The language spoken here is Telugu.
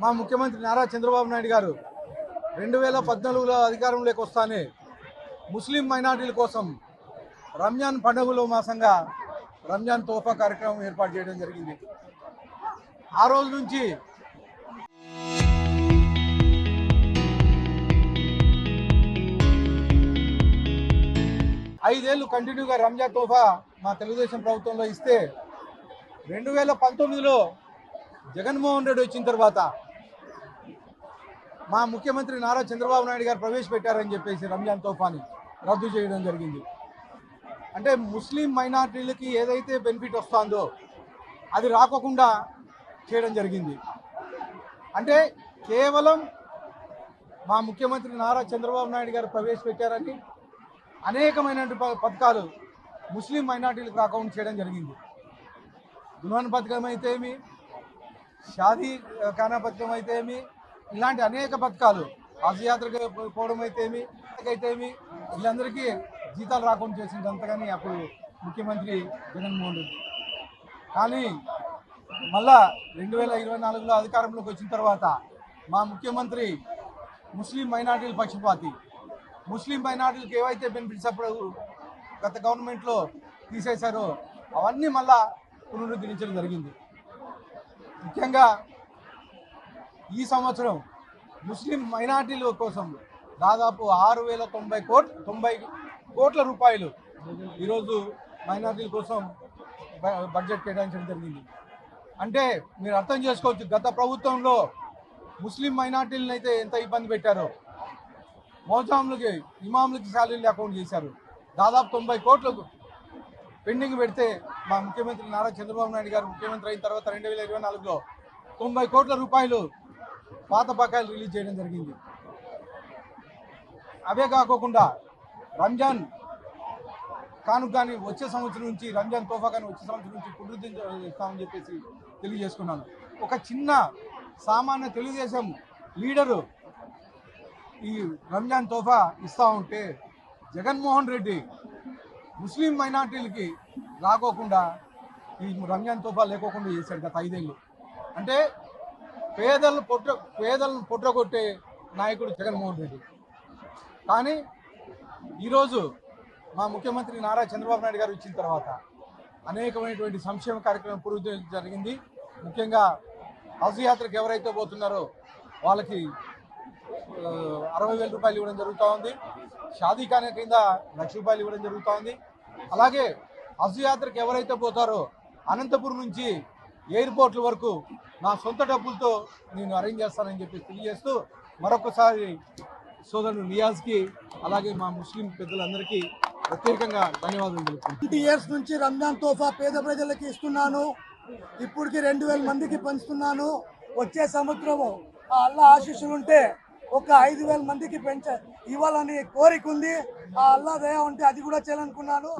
మా ముఖ్యమంత్రి నారా చంద్రబాబు నాయుడు గారు 2014లో అధికారంలోకి వస్తానే ముస్లిం మైనారిటీల కోసం రంజాన్ పండుగలో మాసంగా రంజాన్ తోఫా కార్యక్రమం ఏర్పాటు చేయడం జరిగింది. ఆ రోజు నుంచి ఐదేళ్లు కంటిన్యూగా రంజాన్ తోఫా మా తెలుగుదేశం ప్రభుత్వంలో ఇస్తే 2019లో జగన్మోహన్ రెడ్డి వచ్చిన తర్వాత మా ముఖ్యమంత్రి నారా చంద్రబాబు నాయుడు గారు ప్రవేశపెట్టారని చెప్పేసి రంజాన్ తోఫాని రద్దు చేయడం జరిగింది. అంటే ముస్లిం మైనారిటీలకి ఏదైతే బెనిఫిట్ వస్తుందో అది రాకోకుండా చేయడం జరిగింది. అంటే కేవలం మా ముఖ్యమంత్రి నారా చంద్రబాబు నాయుడు గారు ప్రవేశపెట్టారని అనేకమైన పథకాలు ముస్లిం మైనారిటీలకు రాకుండా చేయడం జరిగింది. దుల్హన్ పథకం అయితే ఏమి, షాదీ ఖానా పథకం అయితే ఏమి, ఇలాంటి అనేక పథకాలు, హజ్ యాత్రకు పోవడం అయితే ఏమి వీళ్ళందరికీ జీతాలు రాకుండా చేసింది అంతగాని అప్పుడు ముఖ్యమంత్రి జగన్మోహన్ రెడ్డి. కానీ మళ్ళా 2024లో అధికారంలోకి వచ్చిన తర్వాత మా ముఖ్యమంత్రి ముస్లిం మైనారిటీల పక్షపాతి. ముస్లిం మైనారిటీలకు ఏవైతే బెనిఫిట్స్ అప్పుడు గత గవర్నమెంట్లో తీసేశారో అవన్నీ మళ్ళా పునరుద్ధరించడం జరిగింది. ముఖ్యంగా ఈ సంవత్సరం ముస్లిం మైనారిటీల కోసం దాదాపు 6,090 కోట్ల రూపాయలు ఈరోజు మైనారిటీల కోసం బడ్జెట్ కేటాయించడం జరిగింది. అంటే మీరు అర్థం చేసుకోవచ్చు, గత ప్రభుత్వంలో ముస్లిం మైనారిటీలను అయితే ఎంత ఇబ్బంది పెట్టారో. మోజాములకి ఇమాములకి శాలరీలు అకౌంట్ చేశారు. దాదాపు 90 కోట్లకు పెండింగ్ పెడితే మా ముఖ్యమంత్రి నారా చంద్రబాబు నాయుడు గారు ముఖ్యమంత్రి అయిన తర్వాత 2024లో 90 కోట్ల రూపాయలు పాత బకాయిలు రిలీజ్ చేయడం జరిగింది. అవే కాకోకుండా రంజాన్ కానుక కానీ వచ్చే సంవత్సరం నుంచి, రంజాన్ తోఫా కానీ వచ్చే సంవత్సరం నుంచి పునరుద్ధరిస్తామని చెప్పేసి తెలియజేసుకున్నాను. ఒక చిన్న సామాన్య తెలుగుదేశం లీడరు ఈ రంజాన్ తోఫా ఇస్తూ ఉంటే జగన్మోహన్ రెడ్డి ముస్లిం మైనార్టీలకి రాకోకుండా ఈ రంజాన్ తోఫా లేకోకుండా చేశాడు గత 5 ఏళ్ళు. అంటే పేదలను పొట్రగొట్టే నాయకుడు జగన్మోహన్ రెడ్డి. కానీ ఈరోజు మా ముఖ్యమంత్రి నారా చంద్రబాబు నాయుడు గారు ఇచ్చిన తర్వాత అనేకమైనటువంటి సంక్షేమ కార్యక్రమం పురోగతి జరిగింది. ముఖ్యంగా హజ్ యాత్రకు ఎవరైతే పోతున్నారో వాళ్ళకి 60,000 రూపాయలు ఇవ్వడం జరుగుతూ ఉంది. షాదీ ఖానా కింద 1,00,000 రూపాయలు ఇవ్వడం జరుగుతూ ఉంది. అలాగే హజ్ యాత్రకు ఎవరైతే పోతారో అనంతపురం నుంచి ఎయిర్పోర్ట్ల వరకు నా సొంత డబ్బులతో నేను అరేంజ్ చేస్తానని చెప్పి తెలియజేస్తూ మరొకసారి సోదరుడు నియాజ్కి అలాగే మా ముస్లిం పెద్దలందరికీ ప్రత్యేకంగా ధన్యవాదాలు తెలుపుతున్నాను. 20 ఇయర్స్ నుంచి రంజాన్ తోఫా పేద ప్రజలకి ఇస్తున్నాను. ఇప్పటికి 2,000 మందికి పంచుతున్నాను. వచ్చే సంవత్సరం ఆ అల్లా ఆశీస్సులు ఉంటే ఒక 5,000 మందికి ఇవ్వాలని కోరిక ఉంది. ఆ అల్లా దయ ఉంటే అది కూడా చేయాలనుకున్నాను.